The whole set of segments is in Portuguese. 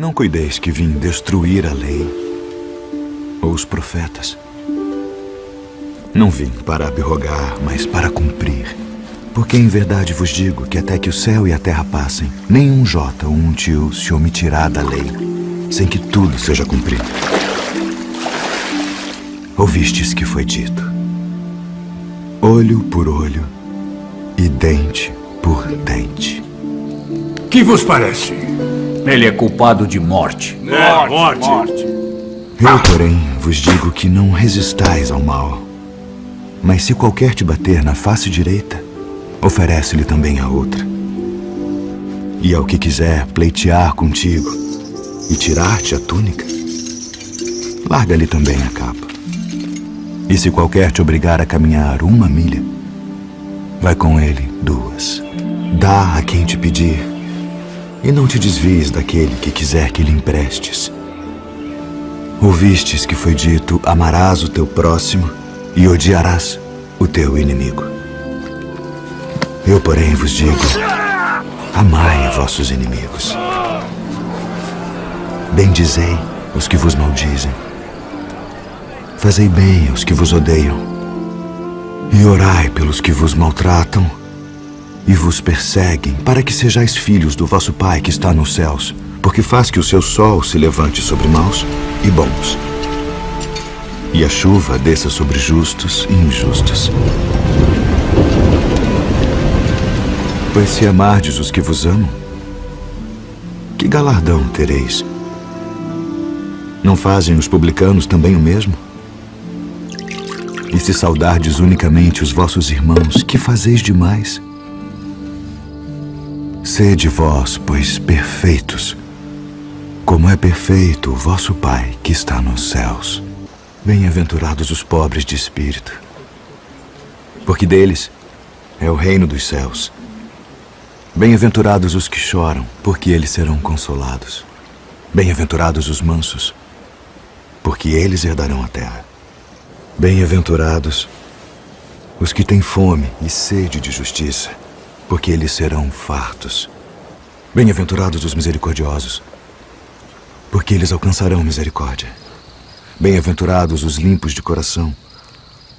Não cuideis que vim destruir a lei ou os profetas. Não vim para abrogar, mas para cumprir. Porque em verdade vos digo que até que o céu e a terra passem, nenhum jota ou um tio se omitirá da lei, sem que tudo seja cumprido. Ouvistes que foi dito: olho por olho e dente por dente. Que vos parece? Ele é culpado de morte. Morte. Eu, porém, vos digo que não resistais ao mal. Mas se qualquer te bater na face direita, oferece-lhe também a outra. E ao que quiser pleitear contigo e tirar-te a túnica, larga-lhe também a capa. E se qualquer te obrigar a caminhar 1 milha, vai com ele 2. Dá a quem te pedir, e não te desvies daquele que quiser que lhe emprestes. Ouvistes que foi dito: amarás o teu próximo e odiarás o teu inimigo. Eu, porém, vos digo: amai vossos inimigos. Bendizei os que vos maldizem. Fazei bem aos que vos odeiam. E orai pelos que vos maltratam e vos perseguem, para que sejais filhos do vosso Pai que está nos céus, porque faz que o seu sol se levante sobre maus e bons, e a chuva desça sobre justos e injustos. Pois se amardes os que vos amam, que galardão tereis? Não fazem os publicanos também o mesmo? E se saudardes unicamente os vossos irmãos, que fazeis demais? Sede vós, pois, perfeitos, como é perfeito o vosso Pai que está nos céus. Bem-aventurados os pobres de espírito, porque deles é o reino dos céus. Bem-aventurados os que choram, porque eles serão consolados. Bem-aventurados os mansos, porque eles herdarão a terra. Bem-aventurados os que têm fome e sede de justiça, porque eles serão fartos. Bem-aventurados os misericordiosos, porque eles alcançarão misericórdia. Bem-aventurados os limpos de coração,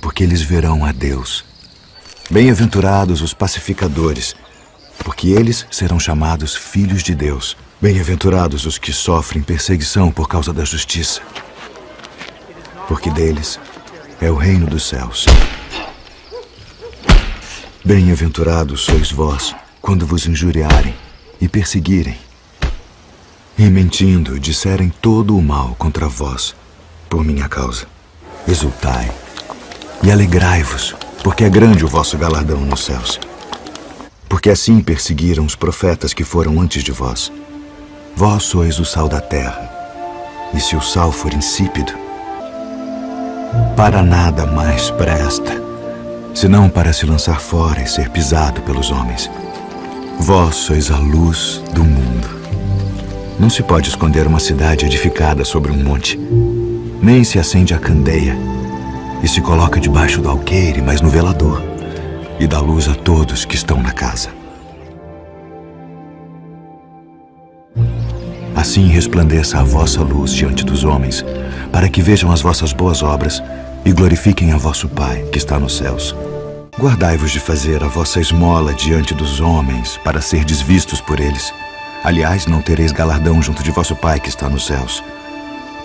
porque eles verão a Deus. Bem-aventurados os pacificadores, porque eles serão chamados filhos de Deus. Bem-aventurados os que sofrem perseguição por causa da justiça, porque deles é o reino dos céus. Bem-aventurados sois vós, quando vos injuriarem e perseguirem, e mentindo disserem todo o mal contra vós, por minha causa. Exultai e alegrai-vos, porque é grande o vosso galardão nos céus. Porque assim perseguiram os profetas que foram antes de vós. Vós sois o sal da terra, e se o sal for insípido, para nada mais presta, senão para se lançar fora e ser pisado pelos homens. Vós sois a luz do mundo. Não se pode esconder uma cidade edificada sobre um monte, nem se acende a candeia e se coloca debaixo do alqueire, mas no velador, e dá luz a todos que estão na casa. Assim resplandeça a vossa luz diante dos homens, para que vejam as vossas boas obras e glorifiquem a vosso Pai que está nos céus. Guardai-vos de fazer a vossa esmola diante dos homens, para serdes vistos por eles. Aliás, não tereis galardão junto de vosso Pai que está nos céus.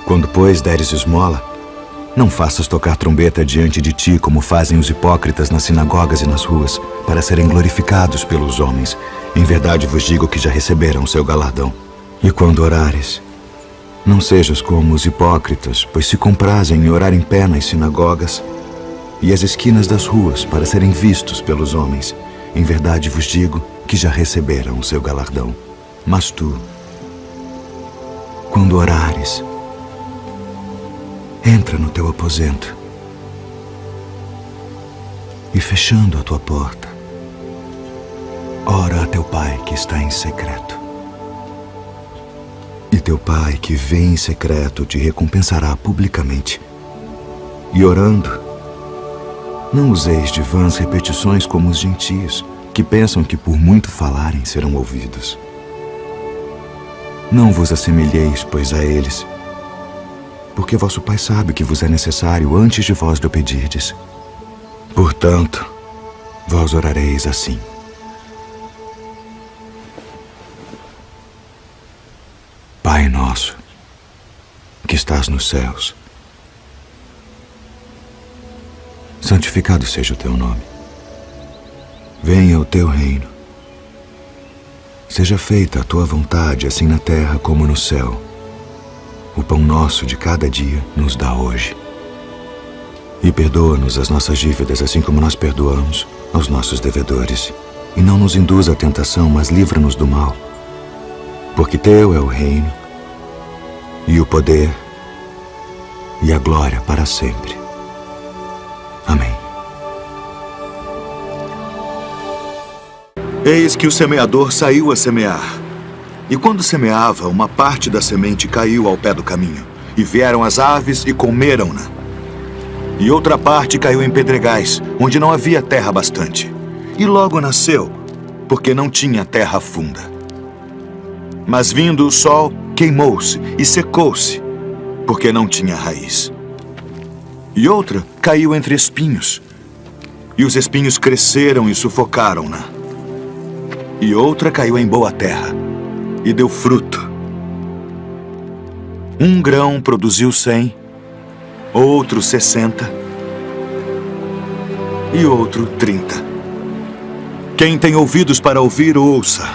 Quando, pois, deres esmola, não faças tocar trombeta diante de ti, como fazem os hipócritas nas sinagogas e nas ruas, para serem glorificados pelos homens. Em verdade vos digo que já receberam o seu galardão. E quando orares, não sejas como os hipócritas, pois se comprazem em orar em pé nas sinagogas e as esquinas das ruas, para serem vistos pelos homens. Em verdade vos digo que já receberam o seu galardão. Mas tu, quando orares, entra no teu aposento e, fechando a tua porta, ora a teu Pai que está em secreto. E teu Pai que vê em secreto te recompensará publicamente. E orando, não useis de vãs repetições como os gentios, que pensam que por muito falarem serão ouvidos. Não vos assemelheis, pois, a eles, porque vosso Pai sabe que vos é necessário antes de vós lhe pedirdes. Portanto, vós orareis assim: Pai nosso, que estás nos céus, santificado seja o teu nome. Venha o teu reino. Seja feita a tua vontade, assim na terra como no céu. O pão nosso de cada dia nos dá hoje. E perdoa-nos as nossas dívidas, assim como nós perdoamos aos nossos devedores. E não nos induza à tentação, mas livra-nos do mal. Porque teu é o reino, e o poder, e a glória para sempre. Amém. Eis que o semeador saiu a semear. E quando semeava, uma parte da semente caiu ao pé do caminho. E vieram as aves e comeram-na. E outra parte caiu em pedregais, onde não havia terra bastante. E logo nasceu, porque não tinha terra funda. Mas vindo o sol, queimou-se e secou-se, porque não tinha raiz. E outra caiu entre espinhos. E os espinhos cresceram e sufocaram-na. E outra caiu em boa terra, e deu fruto. Um grão produziu 100, outro 60, e outro 30. Quem tem ouvidos para ouvir, ouça.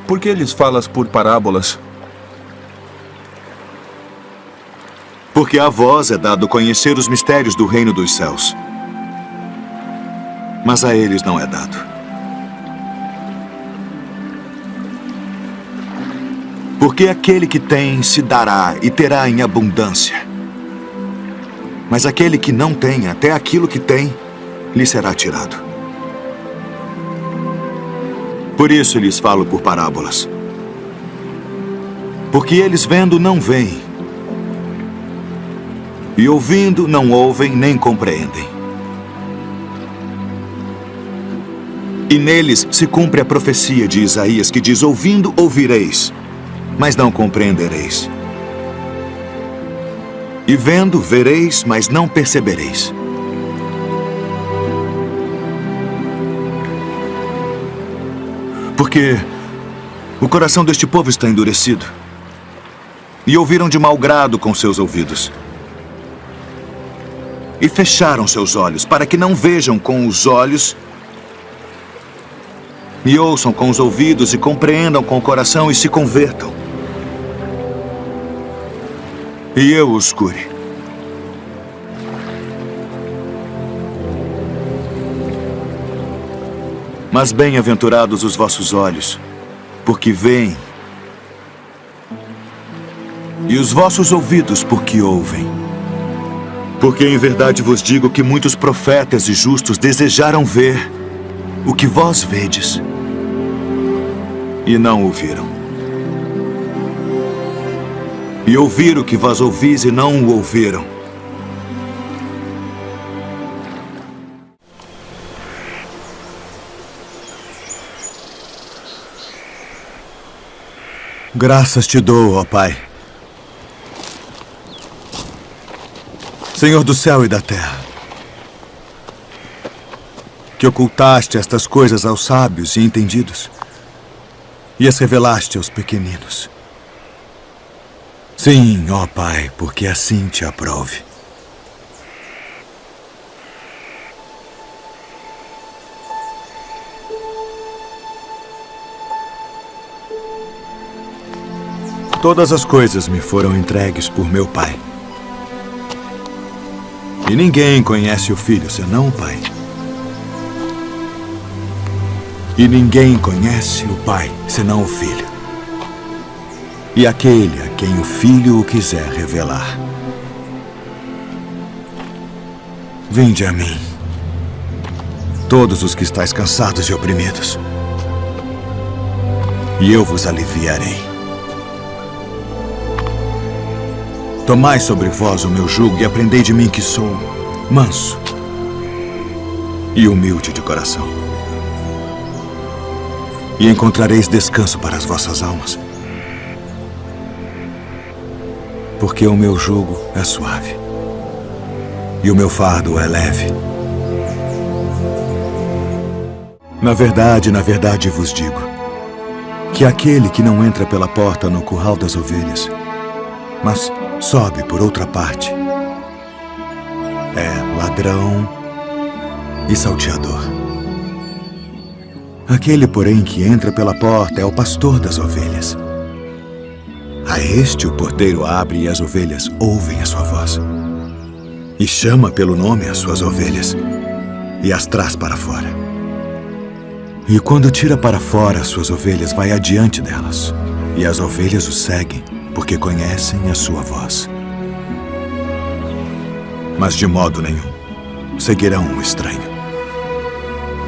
Por que lhes falas por parábolas? Porque a vós é dado conhecer os mistérios do reino dos céus. Mas a eles não é dado. Porque aquele que tem se dará e terá em abundância. Mas aquele que não tem, até aquilo que tem, lhe será tirado. Por isso lhes falo por parábolas. Porque eles vendo não veem, e ouvindo não ouvem nem compreendem. E neles se cumpre a profecia de Isaías, que diz: ouvindo ouvireis, mas não compreendereis. E vendo vereis, mas não percebereis. Porque o coração deste povo está endurecido, e ouviram de mau grado com seus ouvidos, e fecharam seus olhos, para que não vejam com os olhos, e ouçam com os ouvidos, e compreendam com o coração, e se convertam. E eu os cure. Mas bem-aventurados os vossos olhos, porque veem, e os vossos ouvidos, porque ouvem. Porque em verdade vos digo que muitos profetas e justos desejaram ver o que vós vedes, e não ouviram. E ouvir o que vós ouvis e não o ouviram. Graças te dou, ó Pai, Senhor do céu e da terra, que ocultaste estas coisas aos sábios e entendidos e as revelaste aos pequeninos. Sim, ó Pai, porque assim te aprove. Todas as coisas me foram entregues por meu Pai. E ninguém conhece o Filho senão o Pai. E ninguém conhece o Pai senão o Filho. E aquele a quem o Filho o quiser revelar. Vinde a mim, todos os que estáis cansados e oprimidos, e eu vos aliviarei. Tomai sobre vós o meu jugo e aprendei de mim, que sou manso e humilde de coração. E encontrareis descanso para as vossas almas. Porque o meu jugo é suave e o meu fardo é leve. Na verdade vos digo que aquele que não entra pela porta no curral das ovelhas, mas sobe por outra parte, é ladrão e salteador. Aquele, porém, que entra pela porta é o pastor das ovelhas. A este o porteiro abre e as ovelhas ouvem a sua voz. E chama pelo nome as suas ovelhas e as traz para fora. E quando tira para fora as suas ovelhas, vai adiante delas. E as ovelhas o seguem, porque conhecem a sua voz. Mas de modo nenhum seguirão o estranho.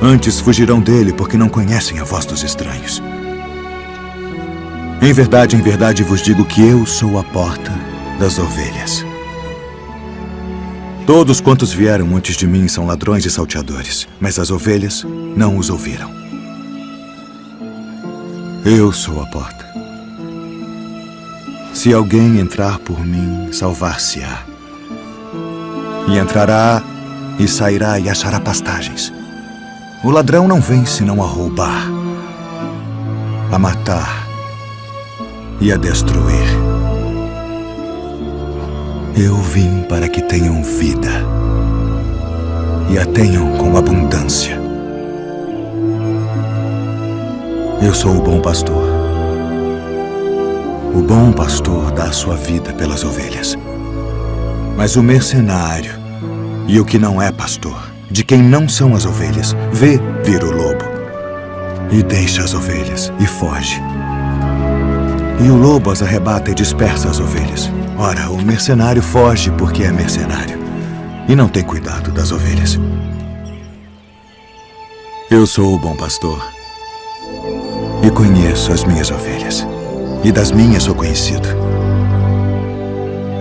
Antes fugirão dele, porque não conhecem a voz dos estranhos. Em verdade vos digo que eu sou a porta das ovelhas. Todos quantos vieram antes de mim são ladrões e salteadores, mas as ovelhas não os ouviram. Eu sou a porta. Se alguém entrar por mim, salvar-se-á. E entrará e sairá e achará pastagens. O ladrão não vem senão a roubar, a matar e a destruir. Eu vim para que tenham vida e a tenham com abundância. Eu sou o bom pastor. O bom pastor dá a sua vida pelas ovelhas. Mas o mercenário e o que não é pastor, de quem não são as ovelhas, vê vir o lobo e deixa as ovelhas e foge. E o lobo as arrebata e dispersa as ovelhas. Ora, o mercenário foge porque é mercenário e não tem cuidado das ovelhas. Eu sou o bom pastor e conheço as minhas ovelhas, e das minhas sou conhecido.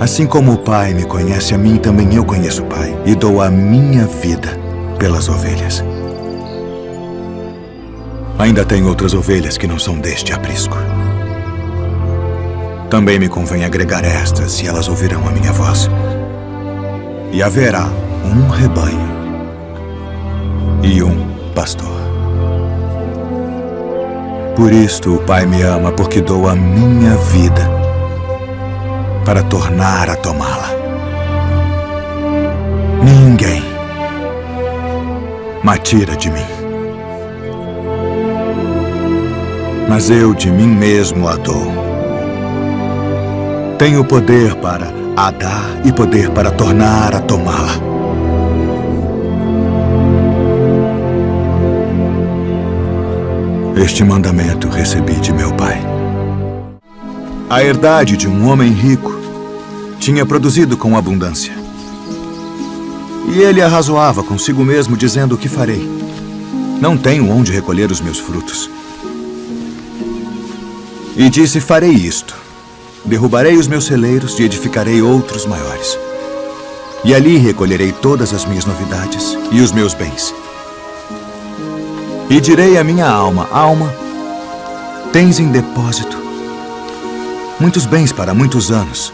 Assim como o Pai me conhece a mim, também eu conheço o Pai, e dou a minha vida pelas ovelhas. Ainda tenho outras ovelhas que não são deste aprisco. Também me convém agregar estas, e elas ouvirão a minha voz. E haverá um rebanho e um pastor. Por isto o Pai me ama, porque dou a minha vida para tornar a tomá-la. Ninguém me tira de mim, mas eu de mim mesmo a dou. Tenho poder para a dar e poder para tornar a tomá-la. Este mandamento recebi de meu pai. A herdade de um homem rico tinha produzido com abundância. E ele arrazoava consigo mesmo, dizendo: o que farei? Não tenho onde recolher os meus frutos. E disse: farei isto. Derrubarei os meus celeiros e edificarei outros maiores. E ali recolherei todas as minhas novidades e os meus bens. E direi à minha alma: alma, tens em depósito muitos bens para muitos anos.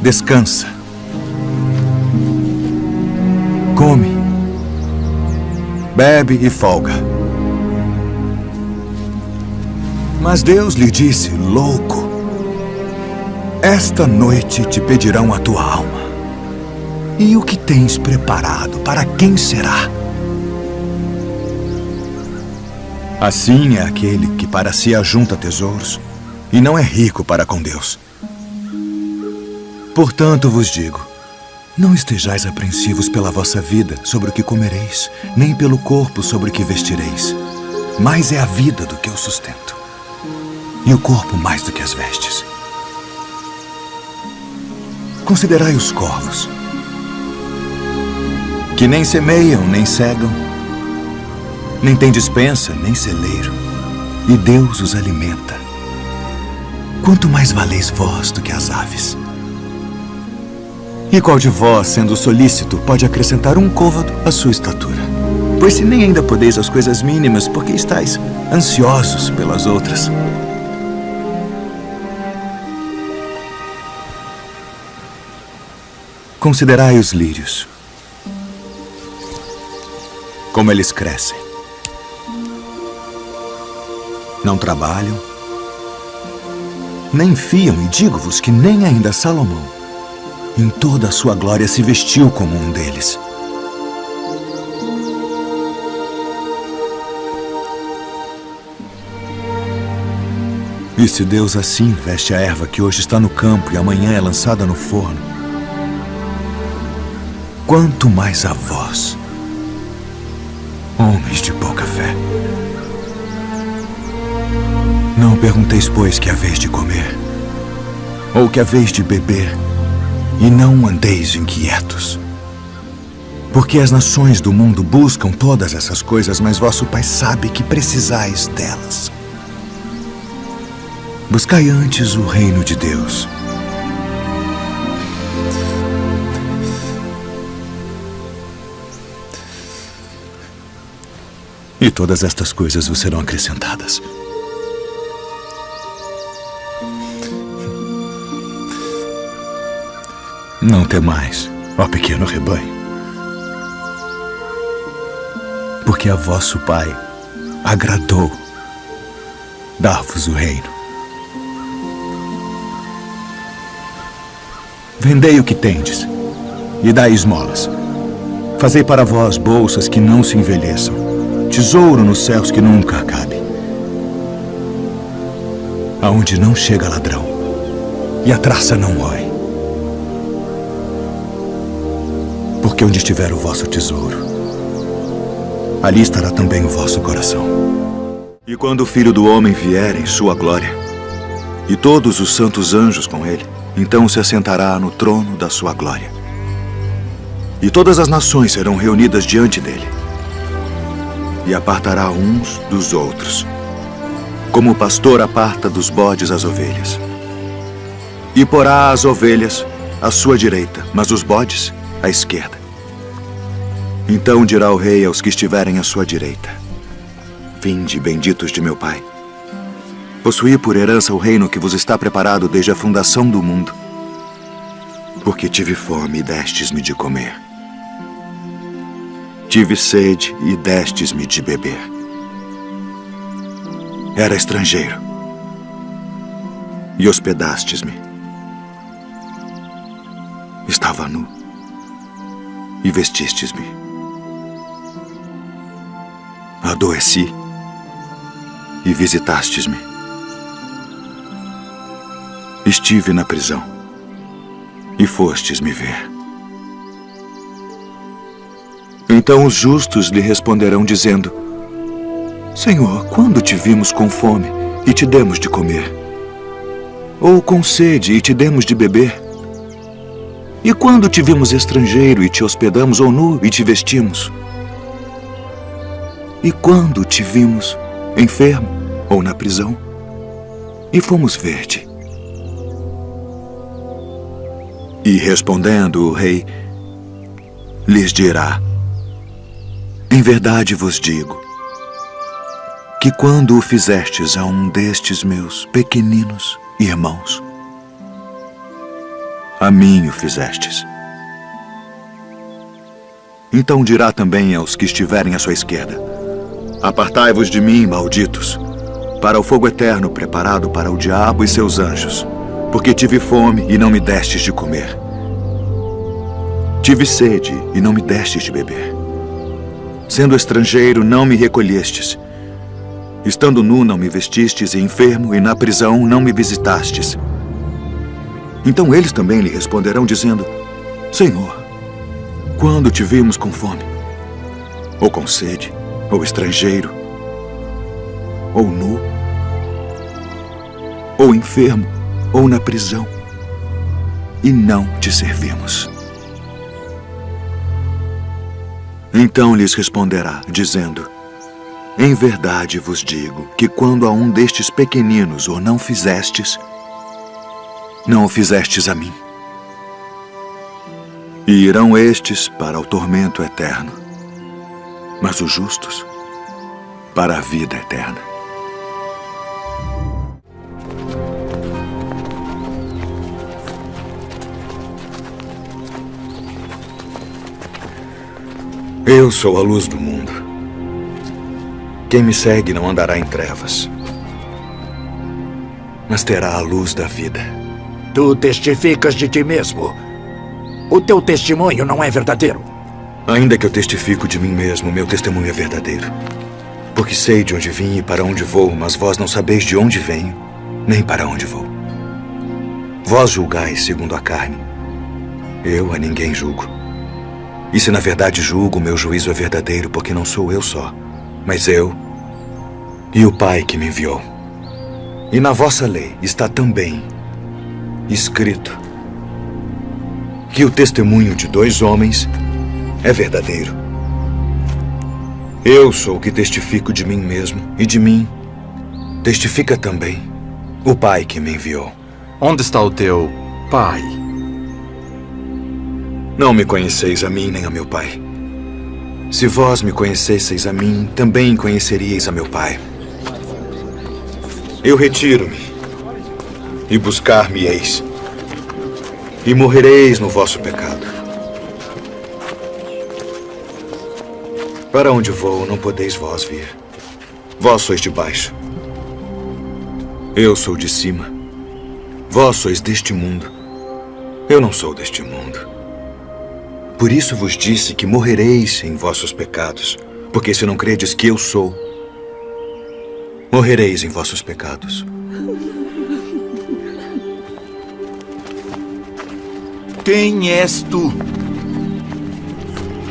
Descansa. Come, bebe e folga. Mas Deus lhe disse: louco, esta noite te pedirão a tua alma. E o que tens preparado, para quem será? Assim é aquele que para si ajunta tesouros e não é rico para com Deus. Portanto vos digo, não estejais apreensivos pela vossa vida sobre o que comereis, nem pelo corpo sobre o que vestireis. Mais é a vida do que o sustento, e o corpo mais do que as vestes. Considerai os corvos, que nem semeiam, nem cegam, nem têm despensa, nem celeiro, e Deus os alimenta. Quanto mais valeis vós do que as aves. E qual de vós, sendo solícito, pode acrescentar um côvado à sua estatura? Pois se nem ainda podeis as coisas mínimas, por que estáis ansiosos pelas outras? Considerai os lírios, como eles crescem. Não trabalham, nem fiam, e digo-vos que nem ainda Salomão, em toda a sua glória, se vestiu como um deles. E se Deus assim veste a erva que hoje está no campo e amanhã é lançada no forno, quanto mais a vós, homens de pouca fé. Não pergunteis, pois, que haveis de comer, ou que haveis de beber, e não andeis inquietos. Porque as nações do mundo buscam todas essas coisas, mas vosso Pai sabe que precisais delas. Buscai antes o reino de Deus. E todas estas coisas vos serão acrescentadas. Não temais, ó pequeno rebanho, porque a vosso Pai agradou dar-vos o reino. Vendei o que tendes e dai esmolas. Fazei para vós bolsas que não se envelheçam, tesouro nos céus que nunca acabe, aonde não chega ladrão e a traça não rói. Porque onde estiver o vosso tesouro, ali estará também o vosso coração. E quando o Filho do Homem vier em sua glória, e todos os santos anjos com ele, então se assentará no trono da sua glória. E todas as nações serão reunidas diante dele, e apartará uns dos outros, como o pastor aparta dos bodes as ovelhas. E porá as ovelhas à sua direita, mas os bodes à esquerda. Então dirá o rei aos que estiverem à sua direita: Vinde, benditos de meu Pai. Possuí por herança o reino que vos está preparado desde a fundação do mundo. Porque tive fome e destes-me de comer. Tive sede e destes-me de beber. Era estrangeiro e hospedastes-me. Estava nu e vestistes-me. Adoeci e visitastes-me. Estive na prisão e fostes me ver. Então os justos lhe responderão dizendo: Senhor, quando te vimos com fome e te demos de comer? Ou com sede e te demos de beber? E quando te vimos estrangeiro e te hospedamos, ou nu e te vestimos? E quando te vimos enfermo ou na prisão e fomos ver-te? E respondendo o rei, lhes dirá: Em verdade vos digo, que quando o fizestes a um destes meus pequeninos irmãos, a mim o fizestes. Então dirá também aos que estiverem à sua esquerda: Apartai-vos de mim, malditos, para o fogo eterno preparado para o diabo e seus anjos, porque tive fome e não me destes de comer. Tive sede e não me destes de beber. Sendo estrangeiro, não me recolhestes. Estando nu, não me vestistes, e enfermo, e na prisão, não me visitastes. Então eles também lhe responderão, dizendo: Senhor, quando te vimos com fome, ou com sede, ou estrangeiro, ou nu, ou enfermo, ou na prisão, e não te servimos? Então lhes responderá, dizendo: Em verdade vos digo que quando a um destes pequeninos o não fizestes, não o fizestes a mim. E irão estes para o tormento eterno, mas os justos para a vida eterna. Eu sou a luz do mundo. Quem me segue não andará em trevas, mas terá a luz da vida. Tu testificas de ti mesmo. O teu testemunho não é verdadeiro. Ainda que eu testifico de mim mesmo, meu testemunho é verdadeiro. Porque sei de onde vim e para onde vou, mas vós não sabeis de onde venho, nem para onde vou. Vós julgais segundo a carne. Eu a ninguém julgo. E se na verdade julgo, meu juízo é verdadeiro, porque não sou eu só, mas eu e o Pai que me enviou. E na vossa lei está também escrito que o testemunho de 2 homens é verdadeiro. Eu sou o que testifico de mim mesmo, e de mim testifica também o Pai que me enviou. Onde está o teu pai? Não me conheceis a mim nem a meu Pai. Se vós me conhecesseis a mim, também conheceríeis a meu Pai. Eu retiro-me, e buscar-me-eis, e morrereis no vosso pecado. Para onde vou, não podeis vós vir. Vós sois de baixo. Eu sou de cima. Vós sois deste mundo. Eu não sou deste mundo. Por isso vos disse que morrereis em vossos pecados, porque se não credes que eu sou, morrereis em vossos pecados. Quem és tu?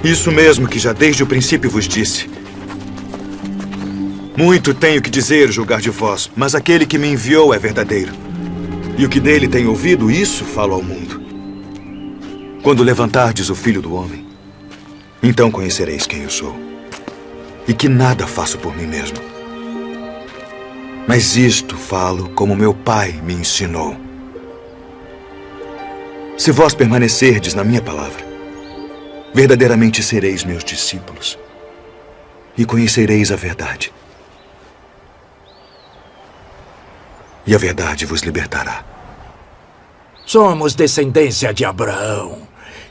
Isso mesmo que já desde o princípio vos disse. Muito tenho que dizer, julgar de vós, mas aquele que me enviou é verdadeiro. E o que dele tenho ouvido, isso falo ao mundo. Quando levantardes o Filho do Homem, então conhecereis quem eu sou. E que nada faço por mim mesmo. Mas isto falo como meu Pai me ensinou. Se vós permanecerdes na minha palavra, verdadeiramente sereis meus discípulos e conhecereis a verdade. E a verdade vos libertará. Somos descendência de Abraão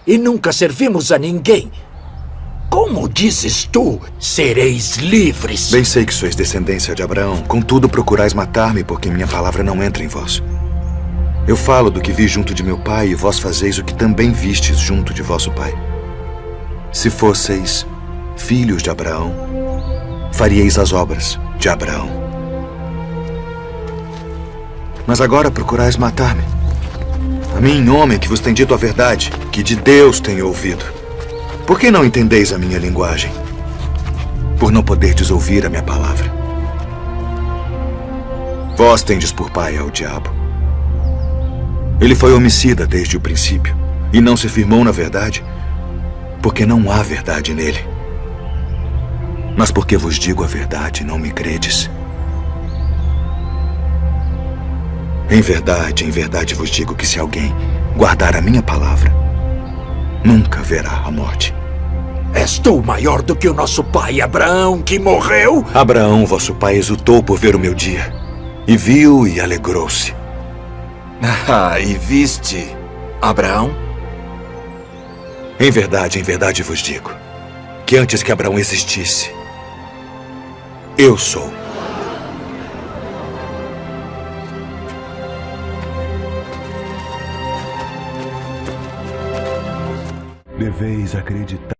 e nunca servimos a ninguém. Como dizes tu, sereis livres? Bem sei que sois descendência de Abraão, contudo procurais matar-me, porque minha palavra não entra em vós. Eu falo do que vi junto de meu pai, e vós fazeis o que também vistes junto de vosso pai. Se fosseis filhos de Abraão, faríeis as obras de Abraão. Mas agora procurais matar-me. A mim, homem que vos tem dito a verdade, que de Deus tenho ouvido. Por que não entendeis a minha linguagem? Por não poderdes ouvir a minha palavra. Vós tendes por pai ao diabo. Ele foi homicida desde o princípio e não se firmou na verdade, porque não há verdade nele. Mas porque vos digo a verdade, não me credes. Em verdade vos digo que se alguém guardar a minha palavra, nunca verá a morte. És tu maior do que o nosso pai Abraão, que morreu? Abraão, vosso pai, exultou por ver o meu dia, e viu e alegrou-se. E viste Abraão? Em verdade vos digo, que antes que Abraão existisse, eu sou. Deveis acreditar.